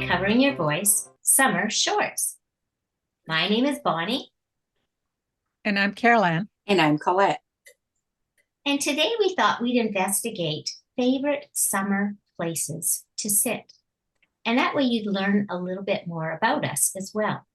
Covering Your Voice Summer Shorts. My name is Bonnie. And I'm Caroline. And I'm Collette. And today we thought we'd investigate favorite summer places to sit. And that way you'd learn a little bit more about us as well.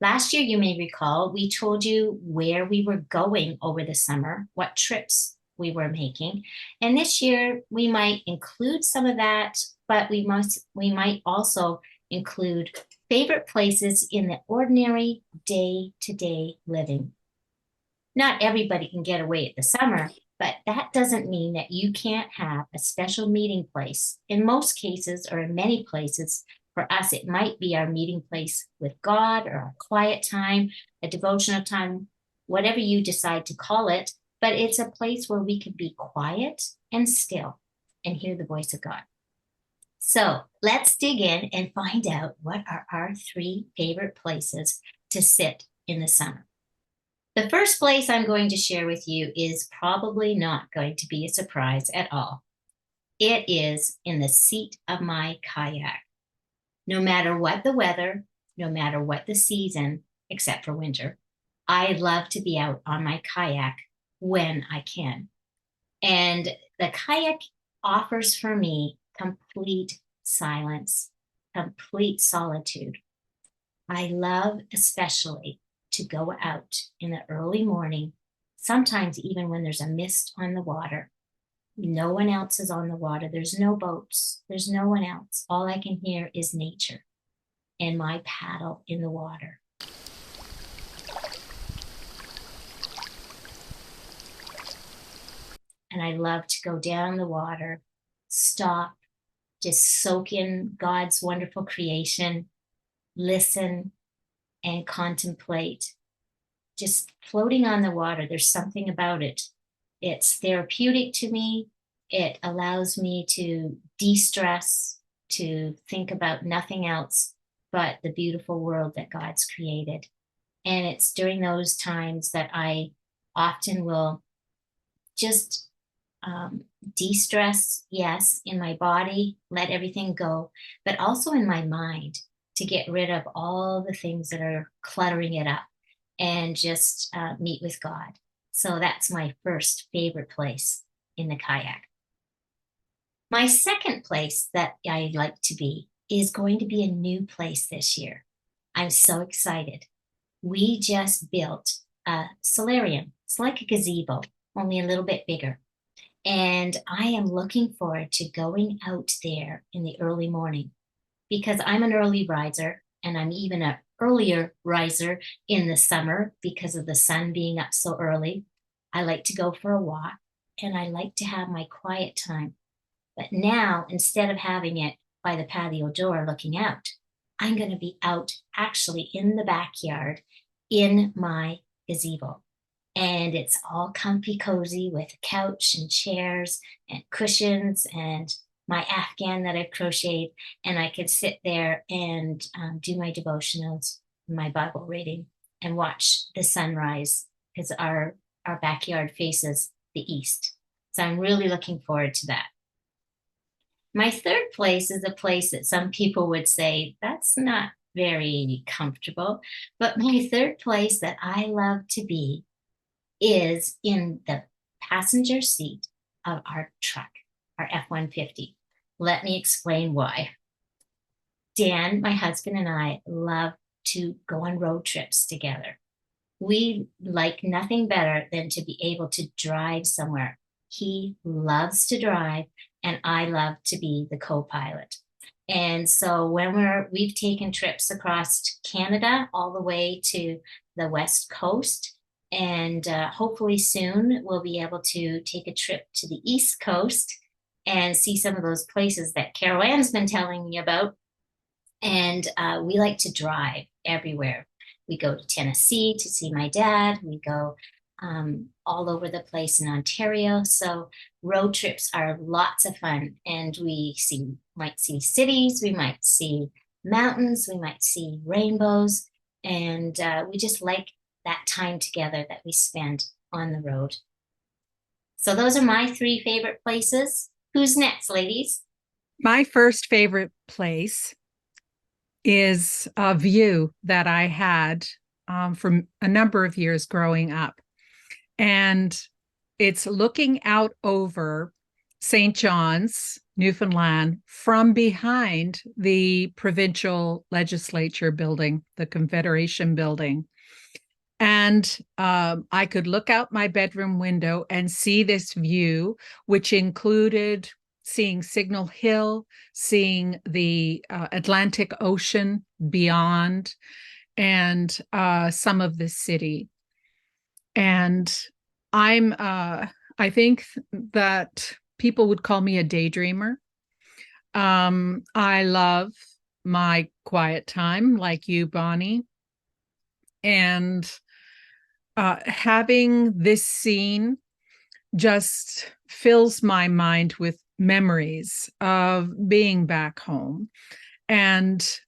Last year, you may recall, we told you where we were going over the summer, what trips we were making. And this year, we might include some of that, but we might also include favorite places in the ordinary day-to-day living. Not everybody can get away at the summer, but that doesn't mean that you can't have a special meeting place. In most cases, or in many places, for us, it might be our meeting place with God or a quiet time, a devotional time, whatever you decide to call it. But it's a place where we can be quiet and still and hear the voice of God. So let's dig in and find out what are our three favorite places to sit in the summer. The first place I'm going to share with you is probably not going to be a surprise at all. It is in the seat of my kayak. No matter what the weather, no matter what the season, except for winter, I love to be out on my kayak when I can. And the kayak offers for me complete silence, complete solitude. I love especially to go out in the early morning, sometimes even when there's a mist on the water. No one else is on the water. There's no boats. There's no one else. All I can hear is nature and my paddle in the water. And I love to go down the water, stop, just soak in God's wonderful creation, listen, and contemplate. Just floating on the water, there's something about it. It's therapeutic to me. It allows me to de-stress, to think about nothing else but the beautiful world that God's created. And it's during those times that I often will just de-stress, yes, in my body, let everything go, but also in my mind to get rid of all the things that are cluttering it up and just meet with God. So that's my first favorite place in the kayak. My second place that I like to be is going to be a new place this year. I'm so excited. We just built a solarium. It's like a gazebo, only a little bit bigger. And I am looking forward to going out there in the early morning because I'm an early riser and I'm even an earlier riser in the summer because of the sun being up so early. I like to go for a walk and I like to have my quiet time. But now, instead of having it by the patio door looking out, I'm going to be out actually in the backyard in my gazebo. And it's all comfy cozy with a couch and chairs and cushions and my Afghan that I've crocheted. And I could sit there and do my devotionals, my Bible reading, and watch the sunrise because our backyard faces the east. So I'm really looking forward to that. My third place is a place that some people would say, that's not very comfortable. But my third place that I love to be is in the passenger seat of our truck, our F-150. Let me explain why. Dan, my husband, and I love to go on road trips together. We like nothing better than to be able to drive somewhere. He loves to drive, and I love to be the co-pilot. And so when we've taken trips across Canada all the way to the West Coast, and hopefully soon we'll be able to take a trip to the East Coast and see some of those places that Carol Ann's been telling me about. And we like to drive everywhere. We go to Tennessee to see my dad. We go all over the place in Ontario. So road trips are lots of fun. And we might see cities, we might see mountains, we might see rainbows. And we just like that time together that we spend on the road. So those are my three favorite places. Who's next, ladies? My first favorite place is a view that I had from a number of years growing up. And it's looking out over St. John's, Newfoundland, from behind the provincial legislature building, the Confederation building. And I could look out my bedroom window and see this view, which included seeing Signal Hill, seeing the Atlantic Ocean beyond, and some of the city. And I think that people would call me a daydreamer. I love my quiet time, like you, Bonnie. And having this scene just fills my mind with memories of being back home and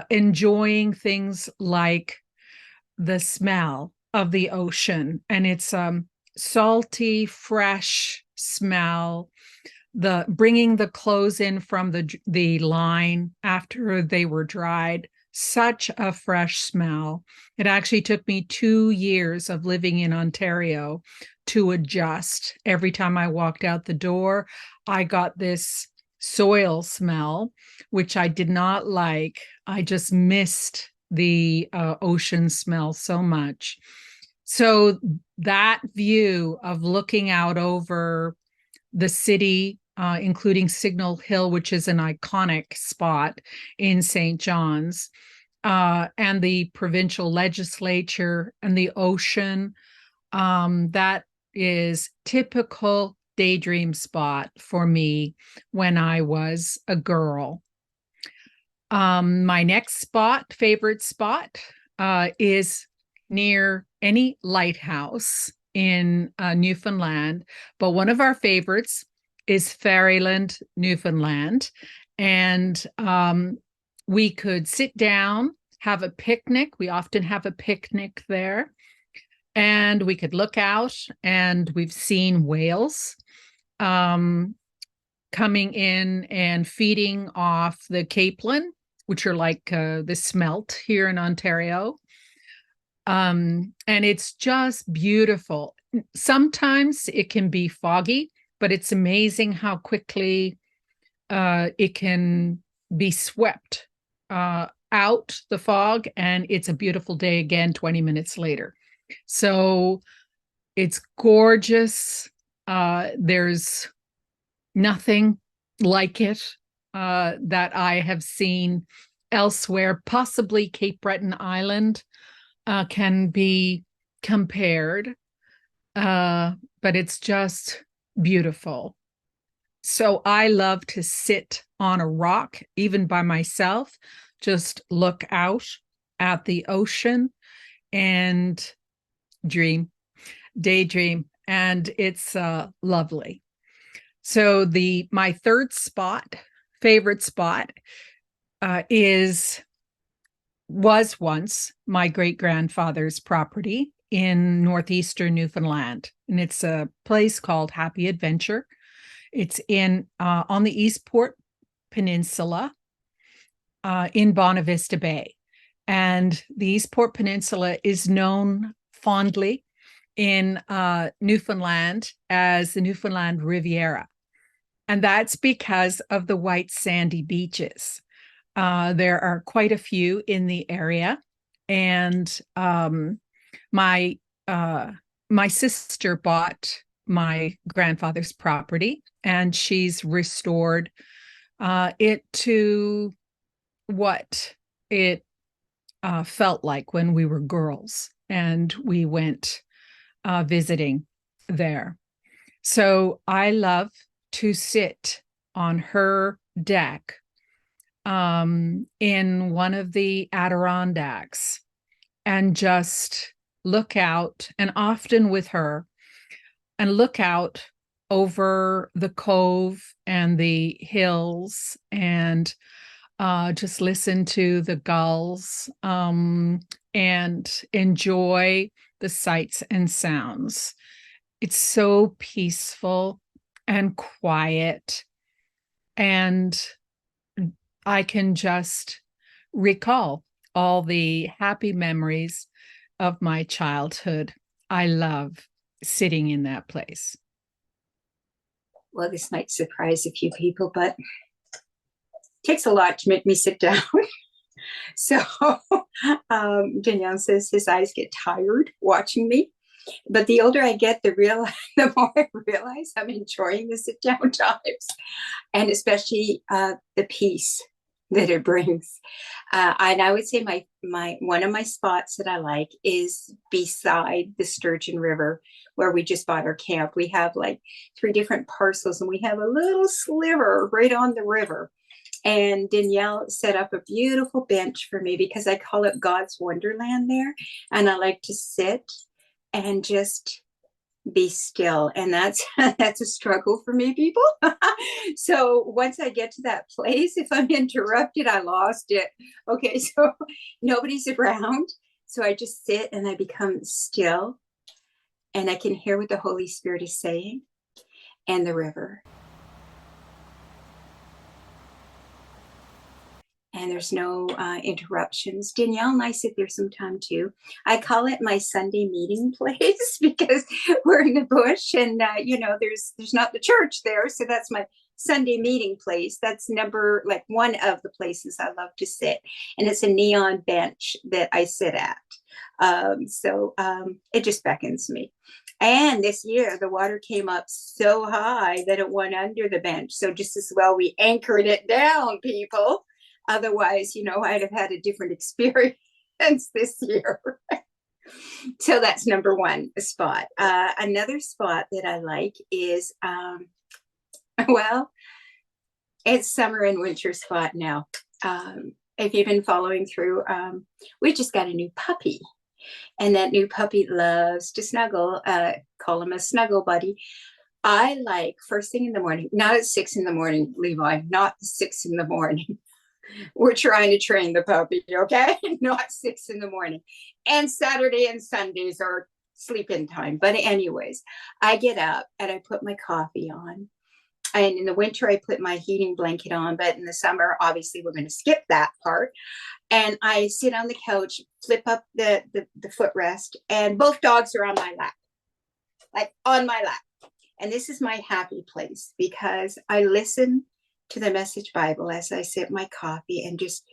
enjoying things like the smell of the ocean, and it's salty, fresh smell. The bringing the clothes in from the line after they were dried, such a fresh smell. It actually took me 2 years of living in Ontario to adjust. Every time I walked out the door, I got this soil smell, which I did not like. I just missed the ocean smell so much. So that view of looking out over the city, including Signal Hill, which is an iconic spot in St. John's, and the provincial legislature and the ocean, that is typical daydream spot for me when I was a girl. My next favorite spot, is near any lighthouse in Newfoundland, but one of our favorites is Fairyland, Newfoundland. And we could sit down, have a picnic. We often have a picnic there. And we could look out, and we've seen whales coming in and feeding off the capelin, which are like the smelt here in Ontario. And it's just beautiful. Sometimes it can be foggy, but it's amazing how quickly it can be swept out the fog, and it's a beautiful day again 20 minutes later. So it's gorgeous. There's nothing like it that I have seen elsewhere. Possibly Cape Breton Island can be compared, but it's just beautiful. So I love to sit on a rock, even by myself, just look out at the ocean and daydream, and it's lovely. So my third favorite spot, was once my great-grandfather's property in northeastern Newfoundland, and it's a place called Happy Adventure. It's on the Eastport Peninsula, in Bonavista Bay. And the Eastport Peninsula is known fondly in Newfoundland as the Newfoundland Riviera. And that's because of the white sandy beaches. There are quite a few in the area. And my sister bought my grandfather's property, and she's restored it to what it felt like when we were girls, and we went visiting there. So I love to sit on her deck in one of the Adirondacks and just look out, and often with her, and look out over the cove and the hills, and just listen to the gulls, and enjoy the sights and sounds. It's so peaceful and quiet, and I can just recall all the happy memories of my childhood. I love sitting in that place. Well, this might surprise a few people, but it takes a lot to make me sit down. So Danielle says his eyes get tired watching me. But the older I get, the more I realize I'm enjoying the sit down times, and especially the peace that it brings. And I would say my one of my spots that I like is beside the Sturgeon River, where we just bought our camp. We have like 3 different parcels, and we have a little sliver right on the river. And Danielle set up a beautiful bench for me because I call it God's Wonderland there. And I like to sit and just be still. And that's a struggle for me, people. So once I get to that place, if I'm interrupted, I lost it. Okay, so nobody's around. So I just sit and I become still, and I can hear what the Holy Spirit is saying, and the river. And there's no interruptions. Danielle and I sit there sometime too. I call it my Sunday meeting place because we're in the bush, and there's not the church there, so that's my Sunday meeting place. That's one of the places I love to sit, and it's a neon bench that I sit at. So it just beckons me. And this year, the water came up so high that it went under the bench. So just as well we anchored it down, people. Otherwise, I'd have had a different experience this year. So that's number one spot. Another spot that I like is, it's summer and winter spot now. If you've been following through, we just got a new puppy. And that new puppy loves to snuggle, call him a snuggle buddy. I like first thing in the morning, not at 6 a.m, Levi, not 6 a.m. We're trying to train the puppy, okay? Not 6 a.m. And Saturday and Sundays are sleep-in time. But anyways, I get up and I put my coffee on. And in the winter, I put my heating blanket on. But in the summer, obviously, we're going to skip that part. And I sit on the couch, flip up the footrest, and both dogs are on my lap, like on my lap. And this is my happy place because I listen to the Message Bible as I sip my coffee and just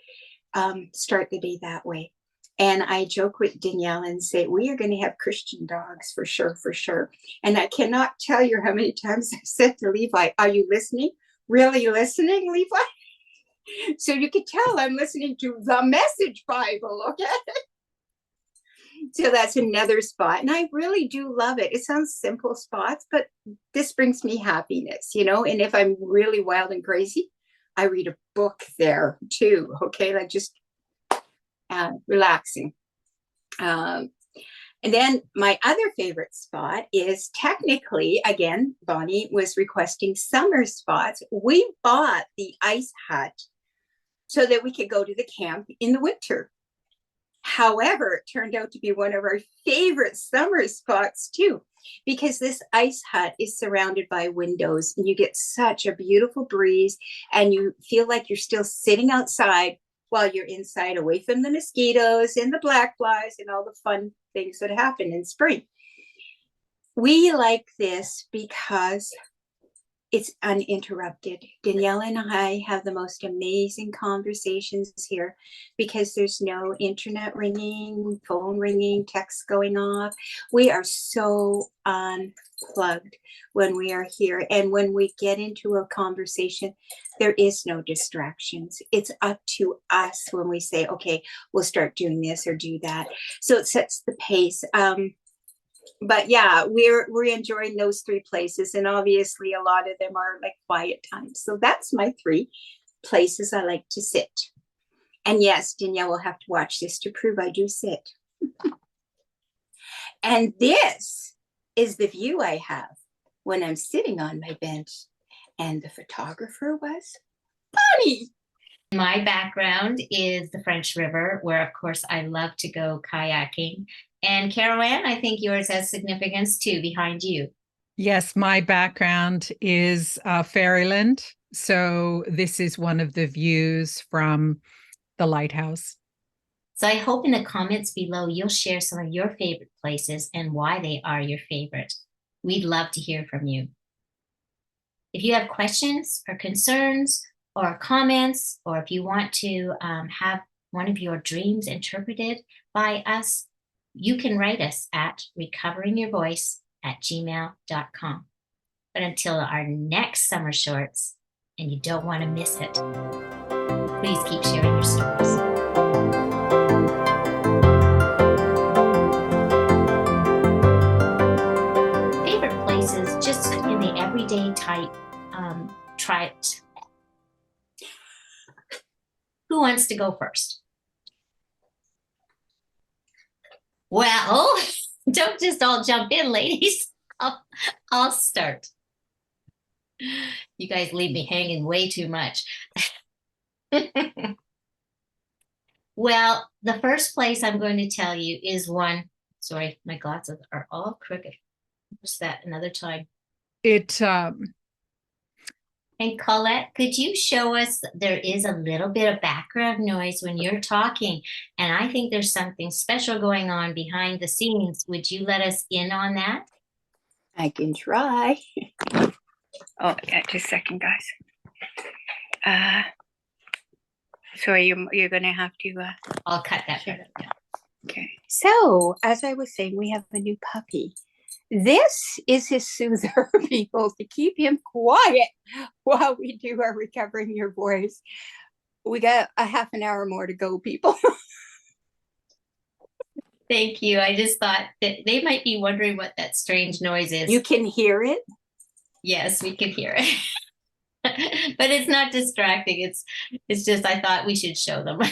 start the day that way. And I joke with Danielle and say, we are going to have Christian dogs for sure, for sure. And I cannot tell you how many times I've said to Levi, are you listening? Really listening, Levi? So you can tell I'm listening to the Message Bible, okay? So that's another spot. And I really do love it. It sounds simple spots, but this brings me happiness, And if I'm really wild and crazy, I read a book there too, okay? Like just relaxing. And then my other favorite spot is technically, again, Bonnie was requesting summer spots. We bought the ice hut so that we could go to the camp in the winter. However, it turned out to be one of our favorite summer spots too, because this ice hut is surrounded by windows and you get such a beautiful breeze and you feel like you're still sitting outside while you're inside, away from the mosquitoes and the black flies and all the fun things that happen in spring. We like this because it's uninterrupted. Danielle and I have the most amazing conversations here because there's no internet ringing, phone ringing, text going off. We are so unplugged when we are here. And when we get into a conversation, there is no distractions. It's up to us when we say, okay, we'll start doing this or do that. So it sets the pace. But yeah, we're enjoying those 3 places, and obviously a lot of them are like quiet times. So that's my 3 places I like to sit. And yes, Danielle will have to watch this to prove I do sit. And this is the view I have when I'm sitting on my bench. And the photographer was Bonnie. My background is the French River, where, of course, I love to go kayaking. And Carol Ann, I think yours has significance too behind you. Yes, my background is Fairyland. So this is one of the views from the lighthouse. So I hope in the comments below, you'll share some of your favorite places and why they are your favorite. We'd love to hear from you. If you have questions or concerns or comments, or if you want to have one of your dreams interpreted by us, you can write us at recoveringyourvoice@gmail.com. But until our next summer shorts, and you don't want to miss it, please keep sharing your stories. Favorite places, just in the everyday type, tribes. Who wants to go first? Well, don't just all jump in, ladies. I'll start. You guys leave me hanging way too much. Well, the first place I'm going to tell you is one. Sorry, my glasses are all crooked. What's that? Another time. And Collette, could you show us, there is a little bit of background noise when you're talking, and I think there's something special going on behind the scenes. Would you let us in on that? I can try. Oh, yeah, just a second, guys. Sorry, you're going to have to... I'll cut that part out. Okay. So, as I was saying, we have a new puppy. This is his soother, people, to keep him quiet while we do our Recovering Your Voice. We got a half an hour more to go, people. Thank you. I just thought that they might be wondering what that strange noise is. You can hear it? Yes, we can hear it. But it's not distracting. It's just I thought we should show them.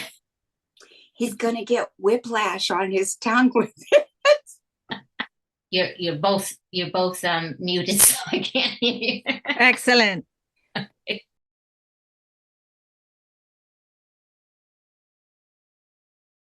He's going to get whiplash on his tongue with it. You're both muted, so I can't hear you. Excellent.